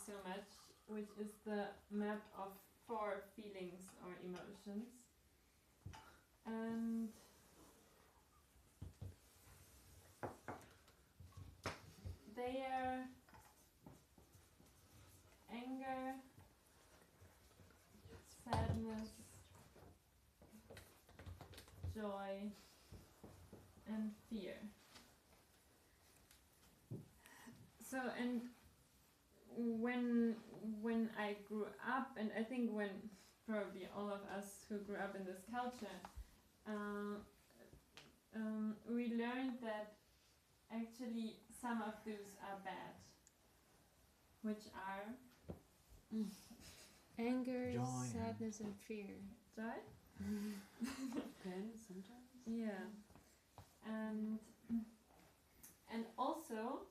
so much, which is the map of 4 feelings or emotions. And they are anger, sadness, joy, and fear. So, and when I grew up, and I think when probably all of us who grew up in this culture, we learned that actually some of those are bad, which are anger, Joy. sadness, and fear. joy. Pain sometimes. Yeah, and also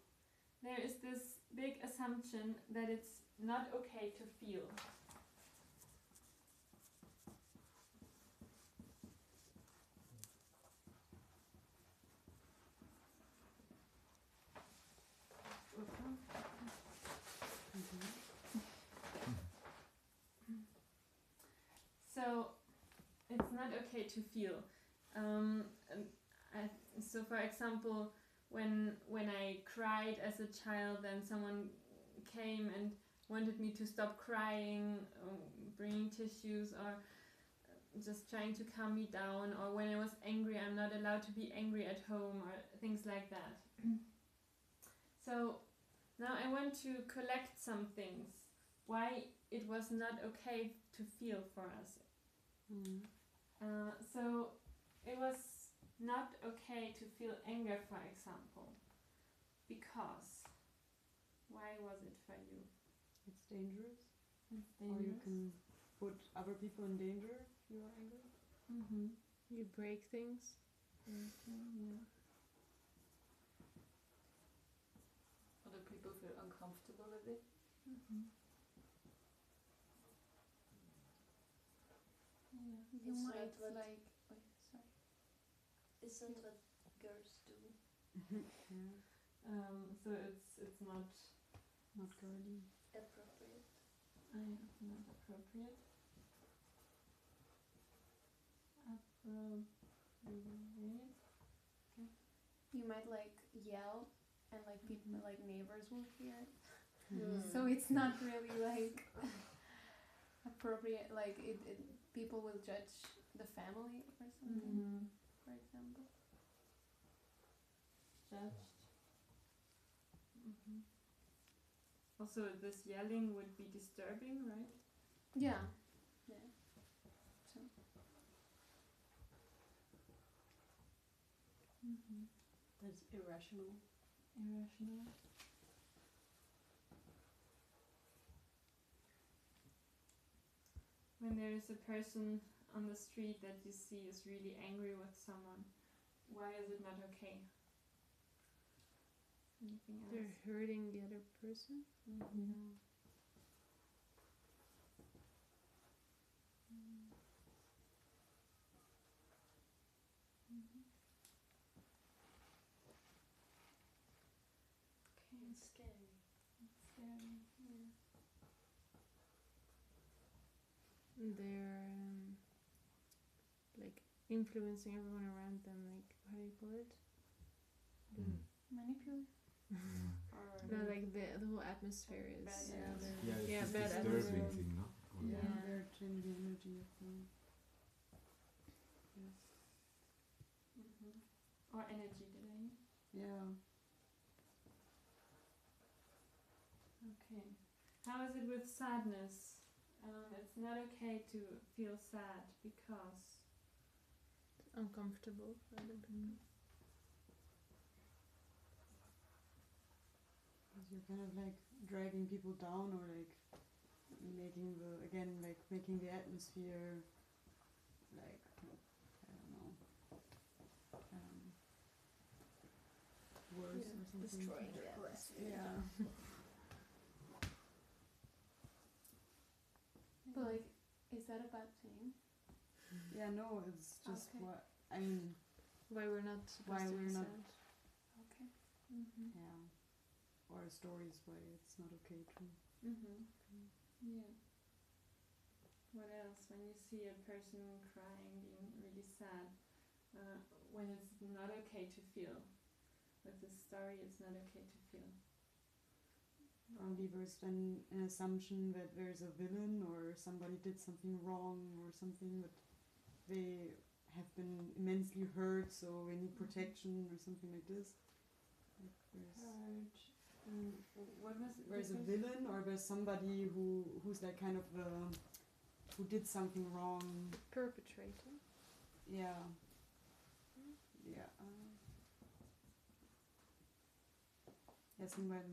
there is this big assumption that it's not okay to feel. So it's not okay to feel. So for example, when I cried as a child, then someone came and wanted me to stop crying, bringing tissues, or just trying to calm me down. Or when I was angry, I'm not allowed to be angry at home, or things like that. So now I want to collect some things. Why it was not okay to feel for us. So it was not okay to feel anger, for example, because why was it for you? It's dangerous. It's Or you dangerous. can put other people in danger if you are angry. Mm-hmm. You break things. Yeah. Other people feel uncomfortable with it. Mm-hmm. Yeah. You It's might not what like. It's not what girls do. Yeah. So it's not Not girly. Appropriate. not appropriate. Appropriate. You might like yell, and like people, like neighbors will hear it. Mhm. So it's not really like appropriate. Like people will judge the family or something, Mm-hmm. for example. Judged. Mm-hmm. Also, this yelling would be disturbing, right? Yeah. Yeah. So Mm-hmm. That's irrational. Irrational. When there is a person on the street that you see is really angry with someone, why is it not okay? Anything else? they're hurting the other person. Mm-hmm. Okay, It's scary. scary. Yeah. They're like influencing everyone around them. Like, how do you call it? Manipulate. Or No, like the whole atmosphere is. Bad Yeah, they're, Yeah, it's Yeah, this bad disturbing atmosphere. thing, no? Or- yeah, Yeah. they're changing the energy of them. Yes. Mm-hmm. Or energy delay. Yeah. Okay. How is it with sadness? It's not okay to feel sad because Uncomfortable for other people. Because you're kind of like dragging people down, or like making the atmosphere like, I don't know, worse or something. Destroying the atmosphere. Yeah. But like, is that a bad thing? Yeah, no, it's just Okay. what I mean. Why we're not supposed Why to be we're not- sad? Okay. mm-hmm. Yeah, or stories why it's not okay to Yeah. What else? When you see a person crying, being really sad, when it's not okay to feel. With the story, it's not okay to feel. Probably there's then an assumption that there's a villain or somebody did something wrong or something, that they have been immensely hurt, so they need protection or something like this. Like What was it? there's a villain, or there's somebody who's like kind of who did something wrong. Perpetrator. Yeah. Yeah. Yeah, some bad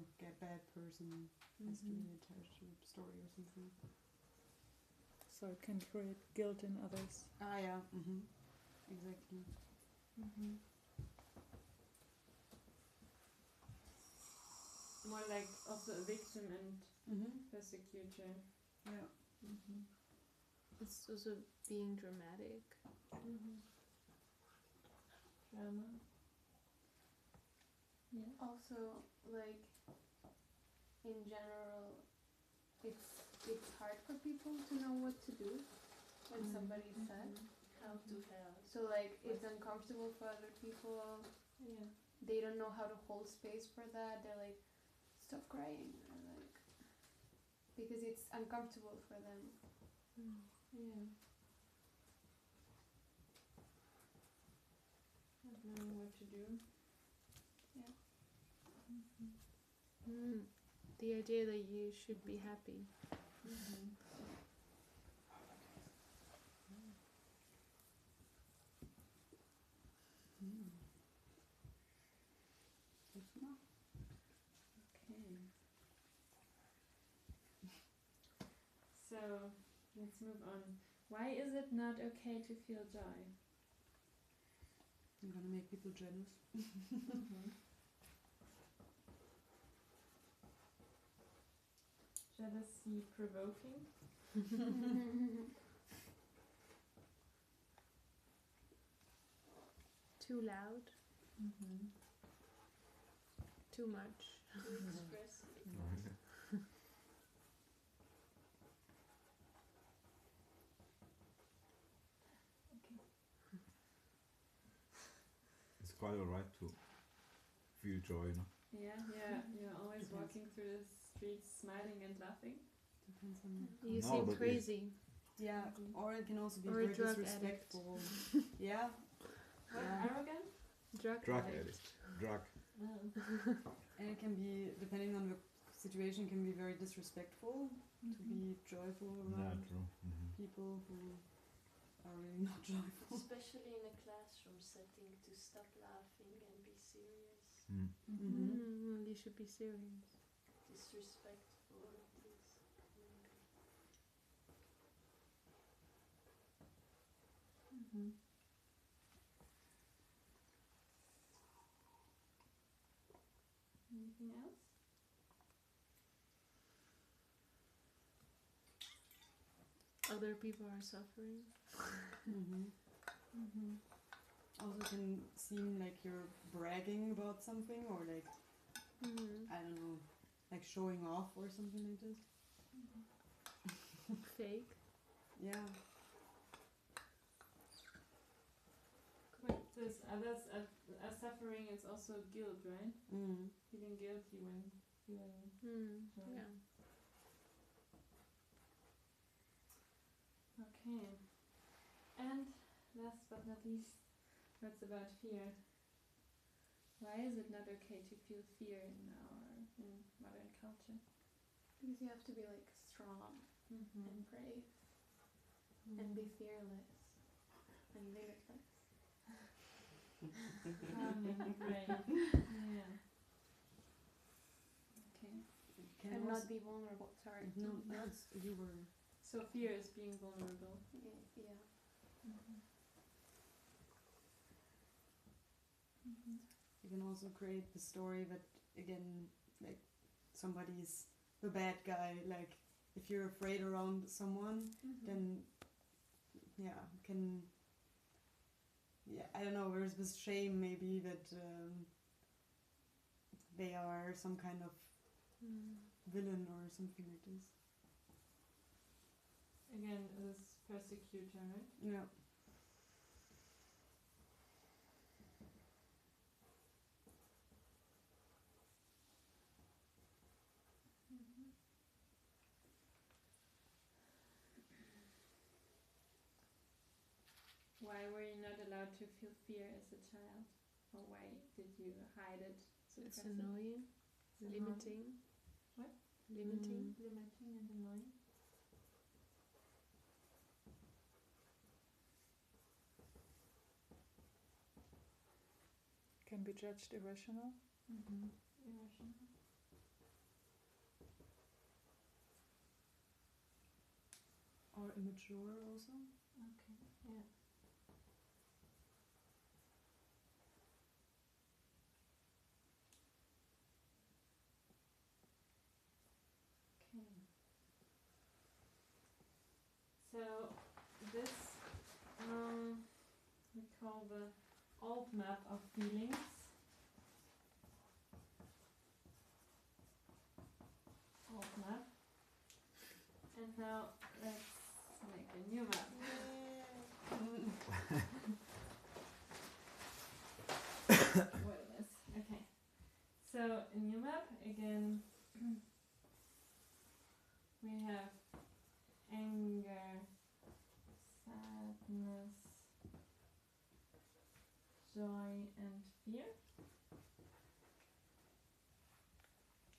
person has to be attached to the story or something. So it can create guilt in others. Ah, yeah. Exactly. More like also a victim and persecutor. Yeah. It's also being dramatic. Drama. Yeah. Also, like, in general, it's hard for people to know what to do when somebody's sad. How to help. So like, it's uncomfortable for other people. Yeah. They don't know how to hold space for that. They're like, stop crying, or like, because it's uncomfortable for them. Yeah. Not knowing what to do. Yeah. The idea that you should be happy. Okay. So let's move on. Why is it not okay to feel joy? I'm gonna make people jealous. Jealousy provoking. Too loud. Too much. To express it. It's quite alright to feel joy, no? Yeah, you're always walking through the streets smiling and laughing. Depends on. You No, seem but crazy. Yeah, or it can also be Or a very drug disrespectful. Yeah. What, Yeah. arrogant? Drug addict. Drug. And it can be, depending on the situation, can be very disrespectful to be joyful Yeah, around true. people who are really not joyful. Especially in a classroom setting, to stop laughing and be serious. You should be serious. Disrespectful it is. Anything else? Other people are suffering. Also can seem like you're bragging about something, or like, I don't know, like showing off or something like this. Fake. Yeah. Wait, this others are suffering is also guilt, right? Feeling guilty when feeling joy. Yeah. Okay. And last but not least, what's about fear? Why is it not okay to feel fear in modern culture? Because you have to be like strong and brave and be fearless and limitless. Great. Yeah. Okay. Can And also not be vulnerable. Sorry. no, that's you were. So fear is being vulnerable. Yeah. You can also create the story that, again, like somebody's the bad guy. Like if you're afraid around someone, then I don't know. There's this shame maybe that they are some kind of villain or something like this. Again, this persecutor, right? Yeah. Why were you not allowed to feel fear as a child? Or why did you hide it? It's suppress it? annoying. It's annoying. Limiting. What? Limiting. Limiting and annoying. Can be judged irrational. Irrational. Or immature also. Okay, yeah. Okay. So this we call the old map of feelings. Old map. And now let's make a new map. What it is. Okay. So a new map again. We have anger, sadness, joy, and fear.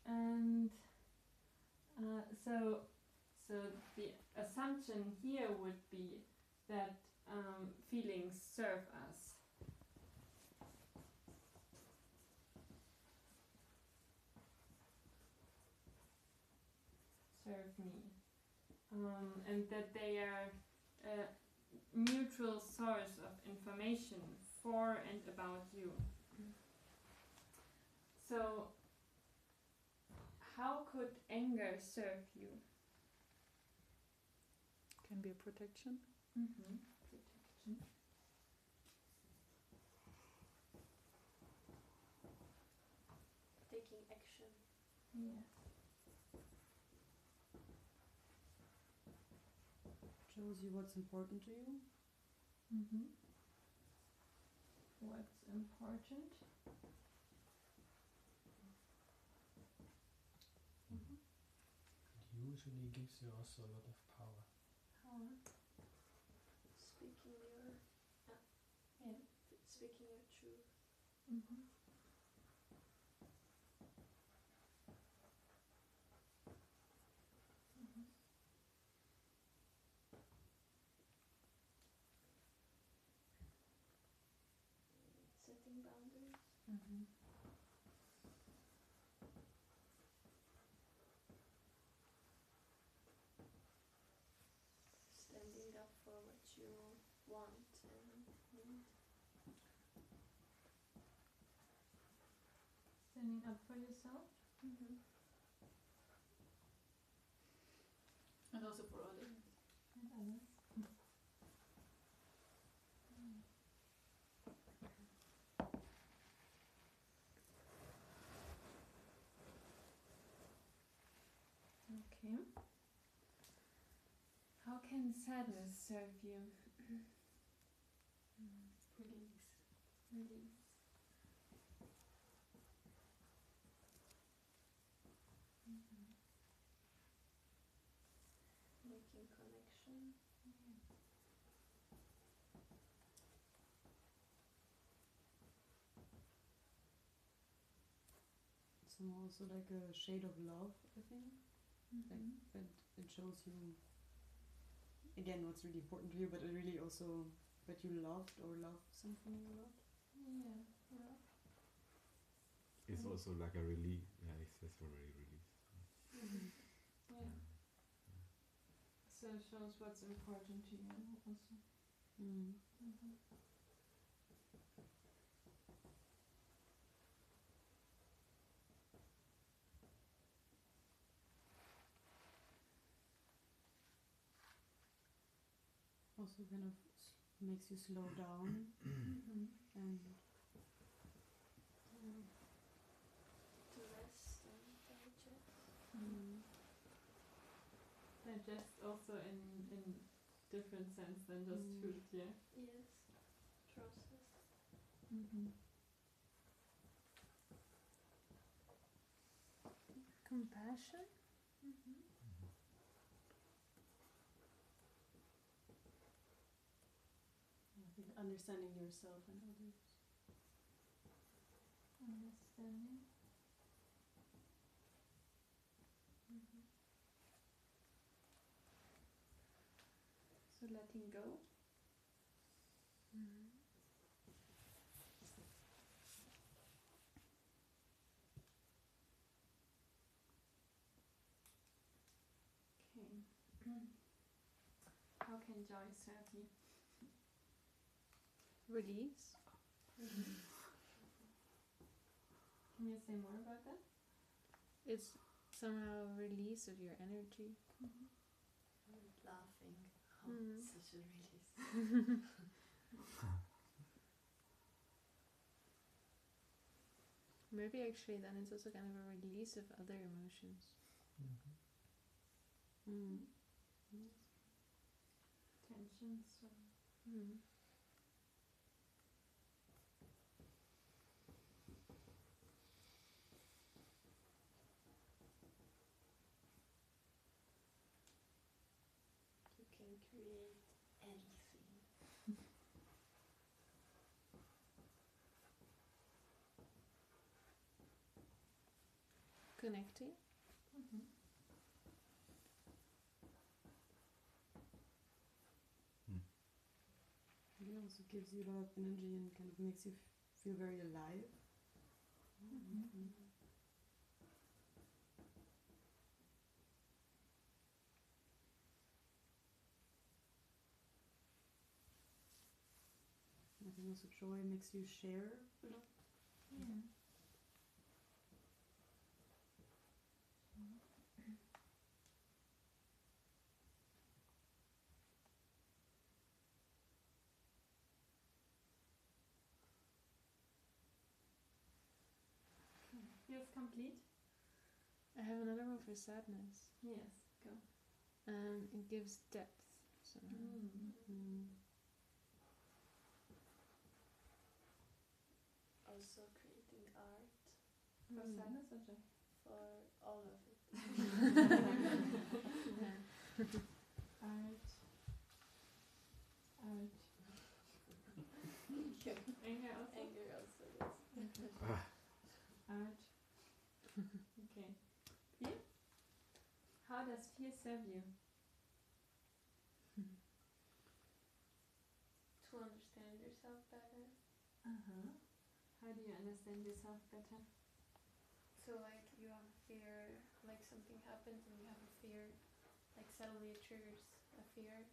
And so the assumption here would be that feelings serve us. Serve me. And that they are a neutral source of information for and about you. So, how could anger serve you? Can be a protection. Protection. Taking action. Yes. Shows you what's important to you. What's important? It usually gives you also a lot of power. Power. Speaking your speaking your truth. Setting boundaries. Standing up for what you want and need. Standing up for yourself. And also for others. And others. Okay. How can sadness serve you? Release. Release. Making connection. Some also like a shade of love, I think. Like that it shows you again what's really important to you, but it really also that you loved or love something a lot. Yeah. It's also like a release, accessory release. Yeah. So it shows what's important to you also. Also kind of makes you slow down and To rest and digest. Digest also in different sense than just food, yeah. Yes. Process. Compassion? I think understanding yourself and others. Understanding. So letting go. Okay. How can joy serve you? Release. Can you say more about that? It's somehow a release of your energy. Laughing. Oh, Mm. such a release. Maybe actually then it's also kind of a release of other emotions. Tensions or You can create anything. Connecting. It also gives you a lot of energy and kind of makes you feel very alive. I think also joy makes you share a lot. yeah. Feels complete? I have another one for sadness. Yes, go. It gives depth somehow. Also creating art For sadness or joy? for all of it. Yeah. Art. Anger also? Anger also, yes. Art. Okay. Fear? How does fear serve you? To understand yourself better. How do you understand yourself better? So like you have a fear, like something happens and you have a fear, like suddenly it triggers a fear,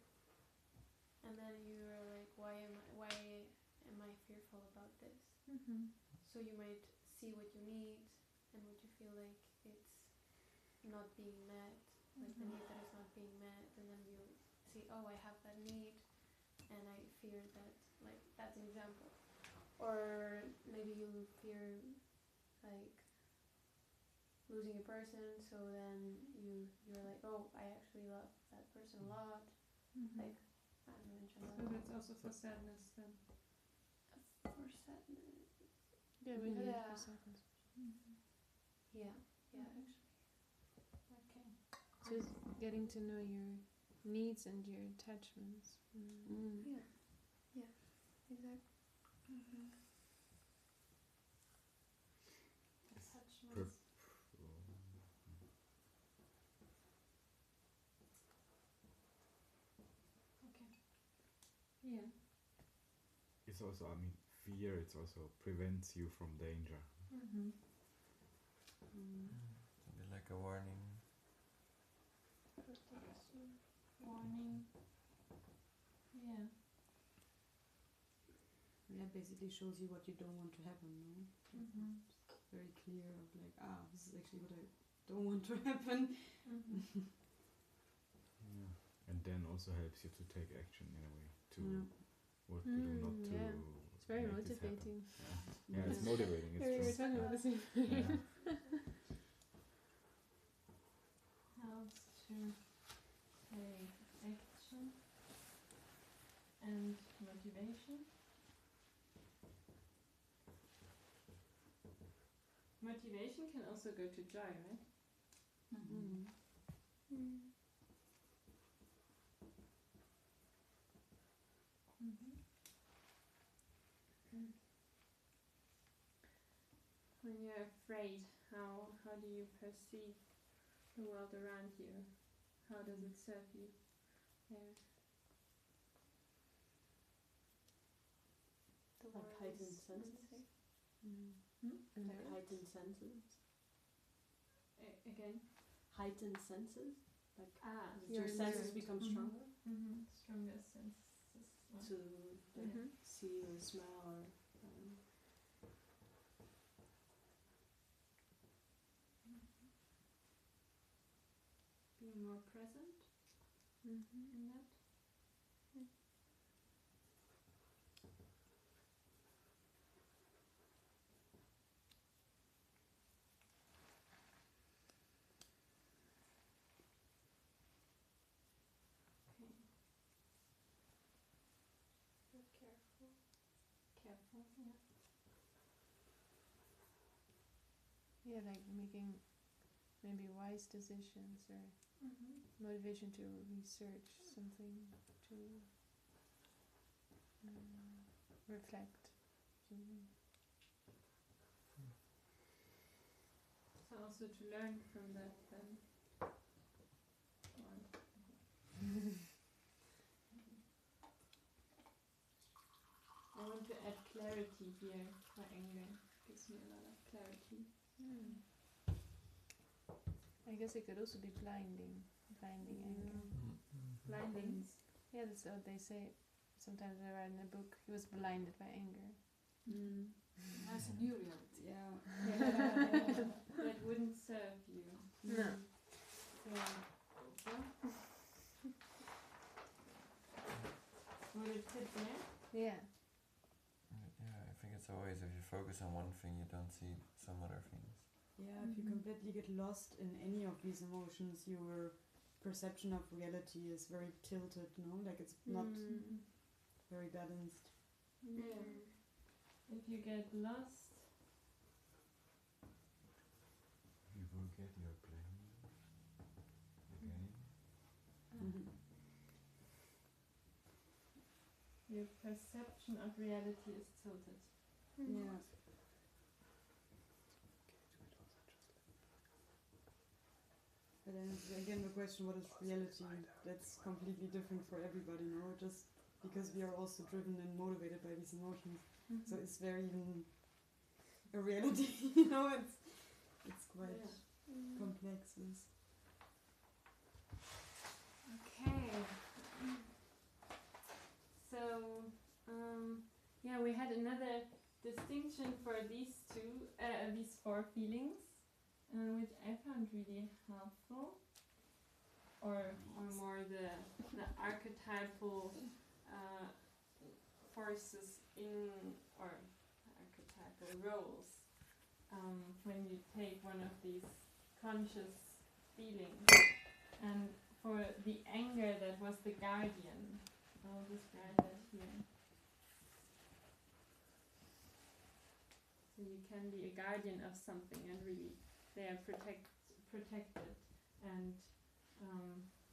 and then you're like, why am I fearful about this? So you might see what you need and what you feel like it's not being met, like the need that is not being met, and then you see, oh, I have that need, and I fear that, like that's an example. Or maybe you fear like losing a person, so then you're like, oh, I actually love that person a lot. Like I don't know, in So general. that's also for sadness then. For sadness. Yeah, we had it Yeah. for sadness. Yeah, actually. Okay. So it's getting to know your needs and your attachments. Yeah, exactly. Attachments. Okay. Yeah. It's also, I mean, fear, it's also prevents you from danger. Be like a warning. Protection. Warning. Yeah. Yeah, basically shows you what you don't want to happen, no? It's very clear of like, this is actually what I don't want to happen. Yeah. And then also helps you to take action in a way, to what to do, not to Yeah. It's very make this happen. motivating. Yeah, it's motivating, We were it's true. talking about the same Yeah. to take action and motivation. Motivation can also go to joy, right? Mm-hmm. When you're afraid, how do you perceive the world around you? How does it serve you? Yeah. The Like world heightened is senses. unsafe. Like heightened senses. Again? Heightened senses. Like Your your senses nerve. become Mhm. stronger Stronger senses. to like, see or smell or Being more present in that. Okay. Be careful. Careful, yeah. Yeah, like making maybe wise decisions or motivation to research something, to reflect something. So also to learn from that then. I want to add clarity here for anger. Gives me a lot of clarity. I guess it could also be blinding anger. Blinding. Yeah, that's what they say. Sometimes I write in a book, he was blinded by anger. That's a new reality. Yeah. That wouldn't serve you. No. So, would it fit there? Yeah. Yeah, I think it's always if you focus on one thing, you don't see some other things. Yeah, if you completely get lost in any of these emotions, your perception of reality is very tilted, no? Like it's not very balanced. Yeah. If you get lost, You forget your plan again. your perception of reality is tilted. Yeah. But then it's again the question, what is reality? That's completely different for everybody, no? Just because we are also driven and motivated by these emotions. So is there even a reality? You know, it's quite complex. Okay. So, yeah, we had another distinction for these four feelings, which I found really helpful, or more the archetypal forces or archetypal roles when you take one of these conscious feelings. And for the anger, that was the guardian. I'll describe that here. So you can be a guardian of something and really there protect it and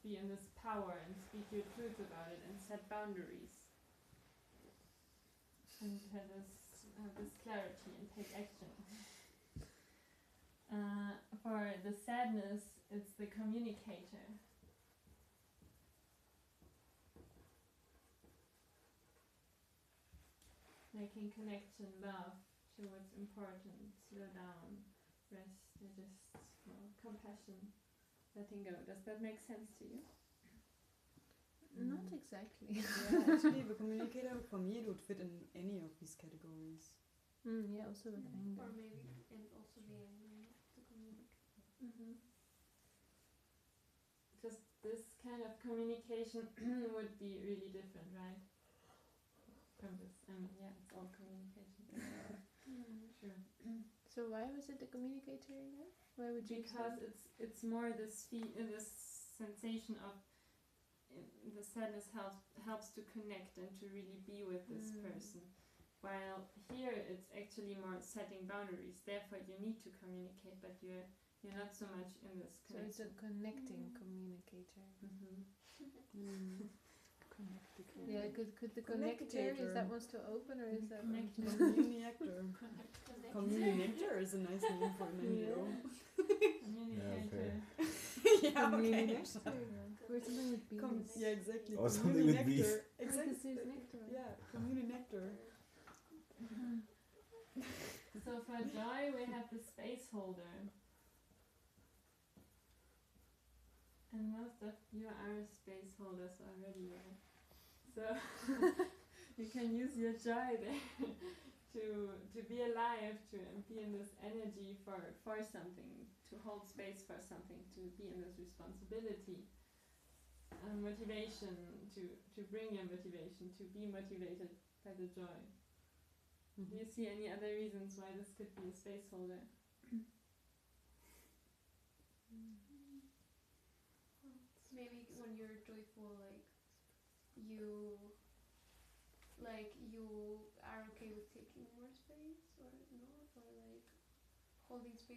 be in this power and speak your truth about it and set boundaries and have this clarity and take action. For the sadness, it's the communicator. Making connection, love, show what's important, slow down, rest, digest, compassion, letting go. Does that make sense to you? Not exactly. Yeah, actually, the communicator for me it would fit in any of these categories. Yeah, also with anger. Or maybe, and also the anger to communicate. Just this kind of communication would be really different, right? From this, yeah, it's all communication. Sure. So why was it the communicator again? Why would you? Because it's more this sensation of the sadness helps to connect and to really be with this person. While here it's actually more setting boundaries. Therefore you need to communicate, but you're not so much in this So it's a connection. connecting communicator. Connecticut. Yeah, could the connector, is that wants to open or is that Communicator. Communicator is a nice name for an NGO. Communicator. Yeah, okay. Or something with bees. Yeah, exactly. Or something with bees. Because Exactly. there's nectar. Yeah, communicactor. So for joy we have the space holder. And most of you are space holders already, right? So you can use your joy there to be alive, to be in this energy for something, to hold space for something, to be in this responsibility. Motivation, to bring your motivation, to be motivated by the joy. Do you see any other reasons why this could be a space holder? Maybe when you're joyful, you are okay with taking more space, or not, or holding space